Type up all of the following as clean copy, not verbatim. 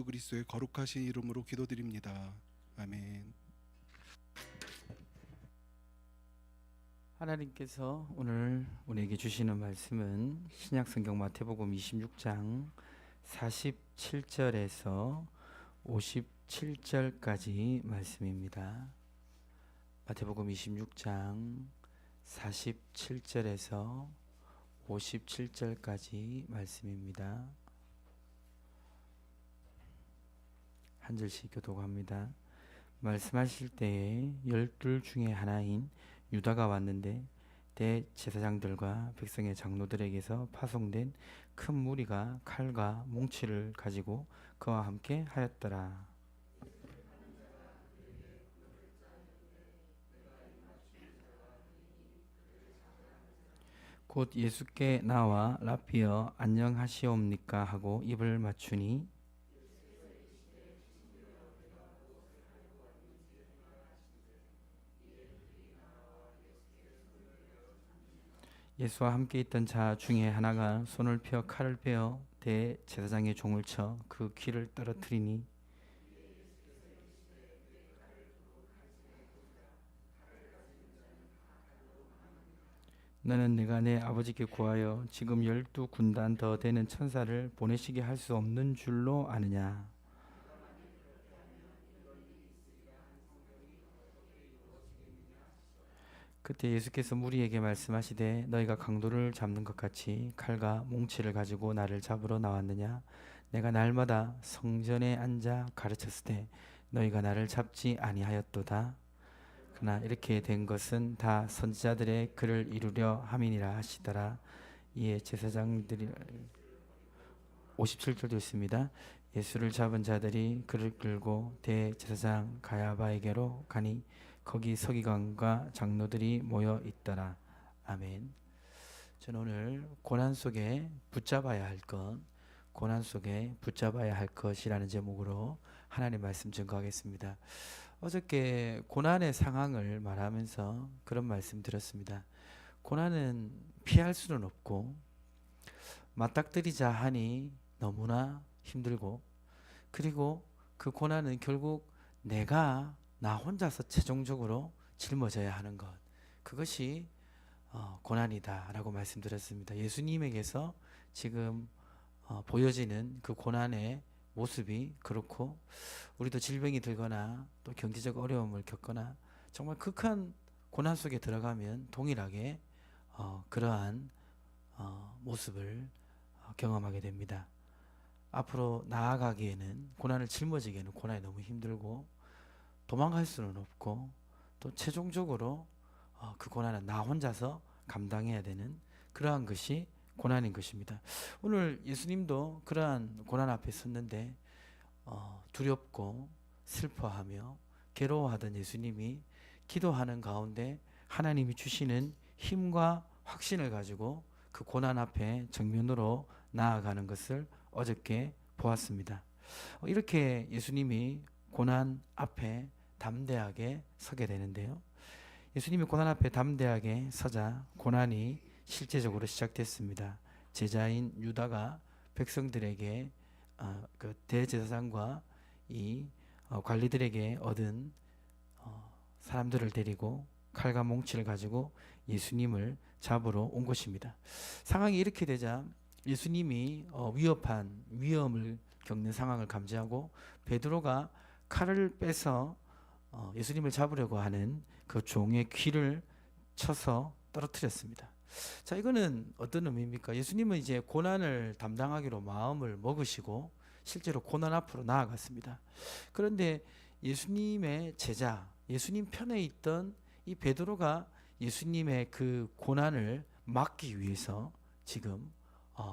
그리스도의 거룩하신 이름으로 기도드립니다. 아멘. 하나님께서 오늘 우리에게 주시는 말씀은 신약성경 마태복음 26장 47절에서 57절까지 말씀입니다. 마태복음 26장 47절에서 57절까지 말씀입니다. 한 절씩 교독합니다. 말씀하실 때에 12 중에 하나인 유다가 왔는데 대제사장들과 백성의 장로들에게서 파송된 큰 무리가 칼과 몽치를 가지고 그와 함께 하였더라. 곧 예수께 나와 라피어 안녕하시옵니까 하고 입을 맞추니 예수와 함께 있던 자 중에 하나가 손을 펴 칼을 빼어 대제사장의 종을 쳐 그 귀를 떨어뜨리니 너는 내가 내 아버지께 구하여 지금 12군단 더 되는 천사를 보내시게 할 수 없는 줄로 아느냐. 그때 예수께서 무리에게 말씀하시되 너희가 강도를 잡는 것 같이 칼과 몽치를 가지고 나를 잡으러 나왔느냐. 내가 날마다 성전에 앉아 가르쳤을 때 너희가 나를 잡지 아니하였도다. 그러나 이렇게 된 것은 다 선지자들의 글을 이루려 함이니라 하시더라. 이에 제사장들이 57절도 있습니다. 예수를 잡은 자들이 그를 끌고 대제사장 가야바에게로 가니 거기 서기관과 장로들이 모여 있더라. 아멘. 저는 오늘 고난 속에 붙잡아야 할 것, 고난 속에 붙잡아야 할 것이라는 제목으로 하나님 말씀 증거하겠습니다. 어저께 고난의 상황을 말하면서 그런 말씀 드렸습니다. 고난은 피할 수는 없고 맞닥뜨리자 하니 너무나 힘들고, 그리고 그 고난은 결국 내가 나 혼자서 최종적으로 짊어져야 하는 것, 그것이 고난이다 라고 말씀드렸습니다. 예수님에게서 지금 보여지는 그 고난의 모습이 그렇고, 우리도 질병이 들거나 또 경제적 어려움을 겪거나 정말 극한 고난 속에 들어가면 동일하게 그러한 모습을 경험하게 됩니다. 앞으로 나아가기에는, 고난을 짊어지기에는 고난이 너무 힘들고 도망갈 수는 없고, 또 최종적으로 그 고난은 나 혼자서 감당해야 되는 그러한 것이 고난인 것입니다. 오늘 예수님도 그러한 고난 앞에 섰는데 두렵고 슬퍼하며 괴로워하던 예수님이 기도하는 가운데 하나님이 주시는 힘과 확신을 가지고 그 고난 앞에 정면으로 나아가는 것을 어저께 보았습니다. 이렇게 예수님이 고난 앞에 담대하게 서게 되는데요. 예수님이 고난 앞에 담대하게 서자 고난이 실제적으로 시작됐습니다. 제자인 유다가 백성들에게 그 대제사장과 이 관리들에게 얻은 사람들을 데리고 칼과 몽치를 가지고 예수님을 잡으러 온 것입니다. 상황이 이렇게 되자 예수님이 위협한 위험을 겪는 상황을 감지하고 베드로가 칼을 빼서 예수님을 잡으려고 하는 그 종의 귀를 쳐서 떨어뜨렸습니다. 자, 이거는 어떤 의미입니까? 예수님은 이제 고난을 담당하기로 마음을 먹으시고 실제로 고난 앞으로 나아갔습니다. 그런데 예수님의 제자, 예수님 편에 있던 이 베드로가 예수님의 그 고난을 막기 위해서 지금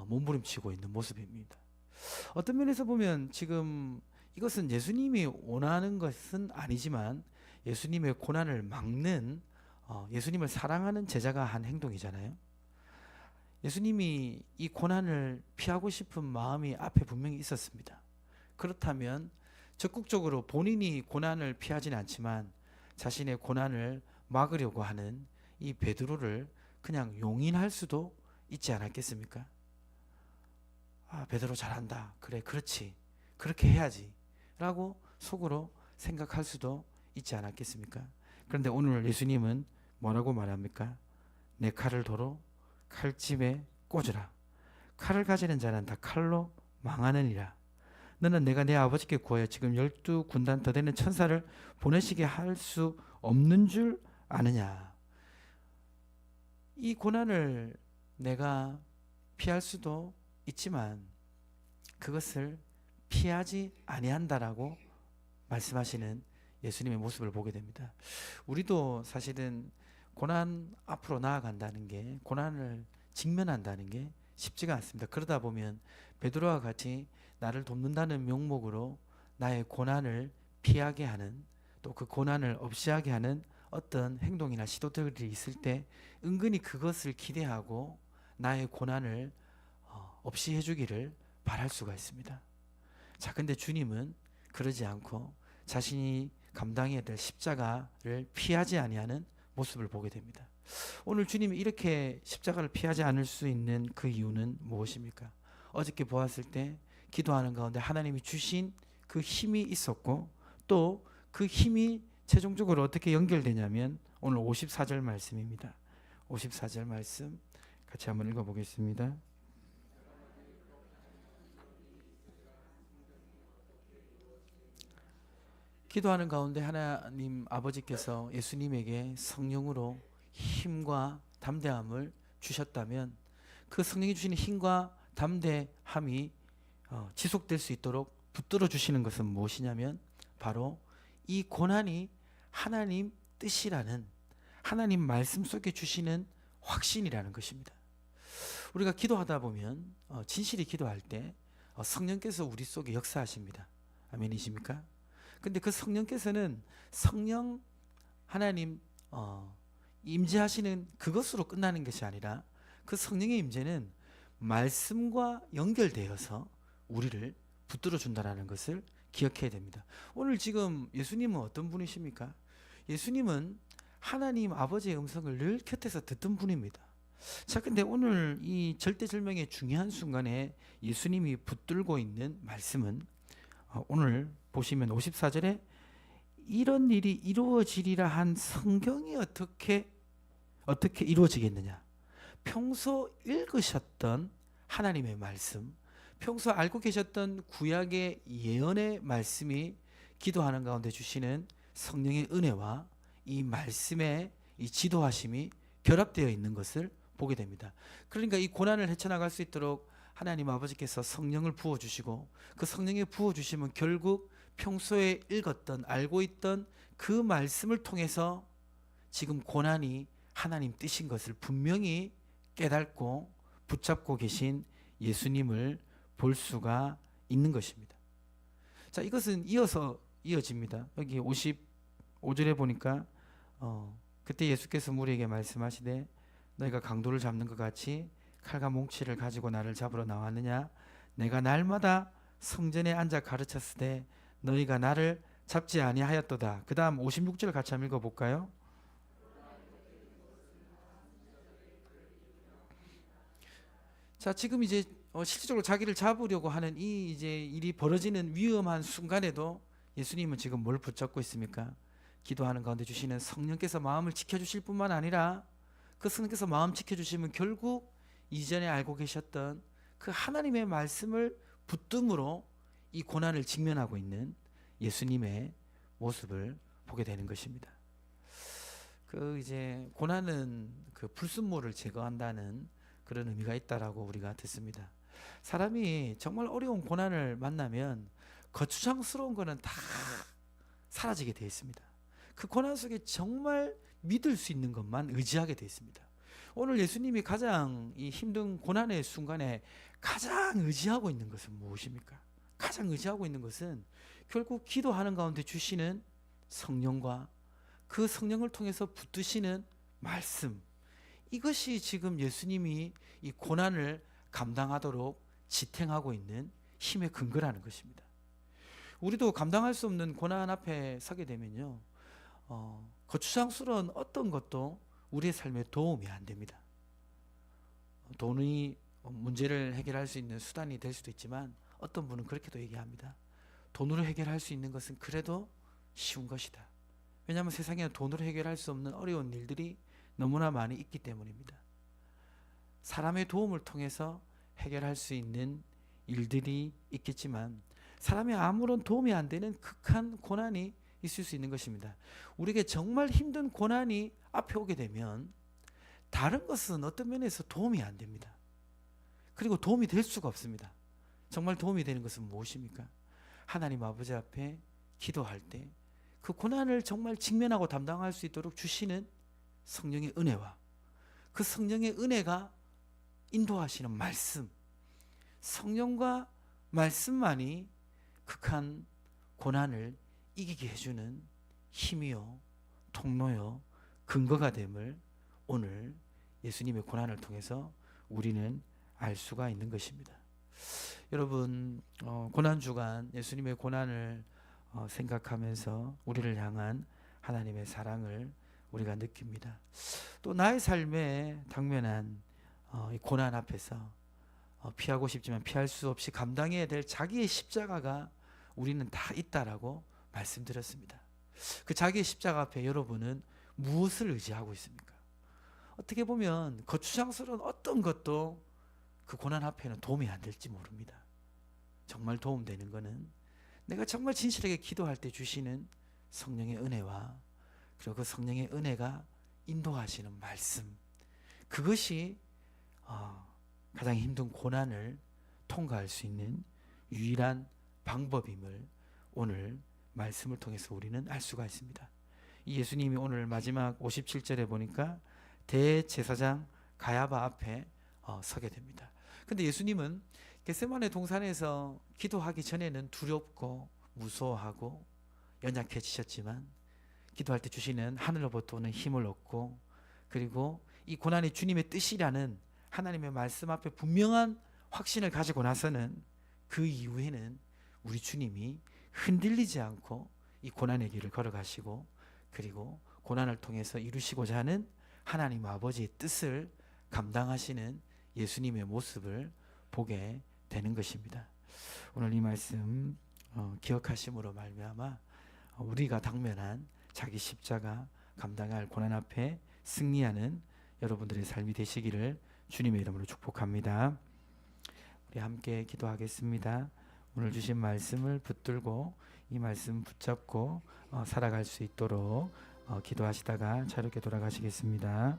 몸부림치고 있는 모습입니다. 어떤 면에서 보면 지금 이것은 예수님이 원하는 것은 아니지만 예수님의 고난을 막는, 예수님을 사랑하는 제자가 한 행동이잖아요. 예수님이 이 고난을 피하고 싶은 마음이 앞에 분명히 있었습니다. 그렇다면 적극적으로 본인이 고난을 피하지는 않지만 자신의 고난을 막으려고 하는 이 베드로를 그냥 용인할 수도 있지 않았겠습니까? 베드로 잘한다. 그래, 그렇지. 그렇게 해야지 라고 속으로 생각할 수도 있지 않았겠습니까? 그런데 오늘 예수님은 뭐라고 말합니까? 내 칼을 도로 칼집에 꽂으라. 칼을 가지는 자는 다 칼로 망하느니라. 너는 내가 내 아버지께 구하여 지금 12군단 더 되는 천사를 보내시게 할 수 없는 줄 아느냐. 이 고난을 내가 피할 수도 있지만 그것을 피하지 아니한다라고 말씀하시는 예수님의 모습을 보게 됩니다. 우리도 사실은 고난 앞으로 나아간다는 게, 고난을 직면한다는 게 쉽지가 않습니다. 그러다 보면 베드로와 같이 나를 돕는다는 명목으로 나의 고난을 피하게 하는, 또 그 고난을 없이하게 하는 어떤 행동이나 시도들이 있을 때 은근히 그것을 기대하고 나의 고난을 없이 해주기를 바랄 수가 있습니다. 자, 근데 주님은 그러지 않고 자신이 감당해야 될 십자가를 피하지 아니하는 모습을 보게 됩니다. 오늘 주님이 이렇게 십자가를 피하지 않을 수 있는 그 이유는 무엇입니까? 어저께 보았을 때 기도하는 가운데 하나님이 주신 그 힘이 있었고, 또 그 힘이 최종적으로 어떻게 연결되냐면 오늘 54절 말씀입니다. 54절 말씀 같이 한번 읽어보겠습니다. 기도하는 가운데 하나님 아버지께서 예수님에게 성령으로 힘과 담대함을 주셨다면 그 성령이 주시는 힘과 담대함이 지속될 수 있도록 붙들어 주시는 것은 무엇이냐면 바로 이 고난이 하나님 뜻이라는, 하나님 말씀 속에 주시는 확신이라는 것입니다. 우리가 기도하다 보면 진실히 기도할 때 성령께서 우리 속에 역사하십니다. 아멘이십니까? 근데 그 성령께서는 성령 하나님 임재하시는 그것으로 끝나는 것이 아니라 그 성령의 임재는 말씀과 연결되어서 우리를 붙들어 준다는 것을 기억해야 됩니다. 오늘 지금 예수님은 어떤 분이십니까? 예수님은 하나님 아버지의 음성을 늘 곁에서 듣던 분입니다. 자, 근데 오늘 이 절대절명의 중요한 순간에 예수님이 붙들고 있는 말씀은 오늘 보시면 54절에 이런 일이 이루어지리라 한 성경이 어떻게 이루어지겠느냐. 평소 읽으셨던 하나님의 말씀, 평소 알고 계셨던 구약의 예언의 말씀이 기도하는 가운데 주시는 성령의 은혜와 이 말씀의 이 지도하심이 결합되어 있는 것을 보게 됩니다. 그러니까 이 고난을 헤쳐나갈 수 있도록 하나님 아버지께서 성령을 부어주시고, 그 성령에 부어주시면 결국 평소에 읽었던, 알고 있던 그 말씀을 통해서 지금 고난이 하나님 뜻인 것을 분명히 깨닫고 붙잡고 계신 예수님을 볼 수가 있는 것입니다. 자, 이것은 이어집니다. 여기 55절에 보니까 그때 예수께서 무리에게 말씀하시되 너희가 강도를 잡는 것 같이 칼과 몽치를 가지고 나를 잡으러 나왔느냐. 내가 날마다 성전에 앉아 가르쳤을 때 너희가 나를 잡지 아니하였도다. 그 다음 56절 같이 한번 읽어볼까요? 자, 지금 이제 실질적으로 자기를 잡으려고 하는 이 이제 일이 벌어지는 위험한 순간에도 예수님은 지금 뭘 붙잡고 있습니까? 기도하는 가운데 주시는 성령께서 마음을 지켜주실 뿐만 아니라 그 성령께서 마음 지켜주시면 결국 이전에 알고 계셨던 그 하나님의 말씀을 붙듦으로 이 고난을 직면하고 있는 예수님의 모습을 보게 되는 것입니다. 그 이제 고난은 그 불순물을 제거한다는 그런 의미가 있다라고 우리가 듣습니다. 사람이 정말 어려운 고난을 만나면 거추장스러운 거는 다 사라지게 되어 있습니다. 그 고난 속에 정말 믿을 수 있는 것만 의지하게 되어 있습니다. 오늘 예수님이 가장 이 힘든 고난의 순간에 가장 의지하고 있는 것은 무엇입니까? 가장 의지하고 있는 것은 결국 기도하는 가운데 주시는 성령과 그 성령을 통해서 붙드시는 말씀, 이것이 지금 예수님이 이 고난을 감당하도록 지탱하고 있는 힘의 근거라는 것입니다. 우리도 감당할 수 없는 고난 앞에 서게 되면요, 거추장스러운 어떤 것도 우리의 삶에 도움이 안 됩니다. 돈이 문제를 해결할 수 있는 수단이 될 수도 있지만 어떤 분은 그렇게도 얘기합니다. 돈으로 해결할 수 있는 것은 그래도 쉬운 것이다. 왜냐하면 세상에는 돈으로 해결할 수 없는 어려운 일들이 너무나 많이 있기 때문입니다. 사람의 도움을 통해서 해결할 수 있는 일들이 있겠지만 사람이 아무런 도움이 안 되는 극한 고난이 있을 수 있는 것입니다. 우리에게 정말 힘든 고난이 앞에 오게 되면 다른 것은 어떤 면에서 도움이 안 됩니다. 그리고 도움이 될 수가 없습니다. 정말 도움이 되는 것은 무엇입니까? 하나님 아버지 앞에 기도할 때 그 고난을 정말 직면하고 담당할 수 있도록 주시는 성령의 은혜와 그 성령의 은혜가 인도하시는 말씀, 성령과 말씀만이 극한 고난을 이기게 해주는 힘이요, 통로요, 근거가 됨을 오늘 예수님의 고난을 통해서 우리는 알 수가 있는 것입니다. 여러분, 고난주간 예수님의 고난을 생각하면서 우리를 향한 하나님의 사랑을 우리가 느낍니다. 또 나의 삶에 당면한 이 고난 앞에서 피하고 싶지만 피할 수 없이 감당해야 될 자기의 십자가가 우리는 다 있다라고 말씀드렸습니다. 그 자기의 십자가 앞에 여러분은 무엇을 의지하고 있습니까? 어떻게 보면 거추장스러운 어떤 것도 그 고난 앞에는 도움이 안 될지 모릅니다. 정말 도움되는 것은 내가 정말 진실하게 기도할 때 주시는 성령의 은혜와 그리고 그 성령의 은혜가 인도하시는 말씀, 그것이 가장 힘든 고난을 통과할 수 있는 유일한 방법임을 오늘 말씀을 통해서 우리는 알 수가 있습니다. 이 예수님이 오늘 마지막 57절에 보니까 대제사장 가야바 앞에 서게 됩니다. 근데 예수님은 겟세마네 동산에서 기도하기 전에는 두렵고 무서워하고 연약해지셨지만 기도할 때 주시는 하늘로부터 오는 힘을 얻고 그리고 이 고난이 주님의 뜻이라는 하나님의 말씀 앞에 분명한 확신을 가지고 나서는 그 이후에는 우리 주님이 흔들리지 않고 이 고난의 길을 걸어가시고 그리고 고난을 통해서 이루시고자 하는 하나님 아버지의 뜻을 감당하시는 예수님의 모습을 보게 되는 것입니다. 오늘 이 말씀 기억하심으로 말미암아 우리가 당면한 자기 십자가 감당할 고난 앞에 승리하는 여러분들의 삶이 되시기를 주님의 이름으로 축복합니다. 우리 함께 기도하겠습니다. 오늘 주신 말씀을 붙들고 이 말씀 붙잡고 살아갈 수 있도록 기도하시다가 자유롭게 돌아가시겠습니다.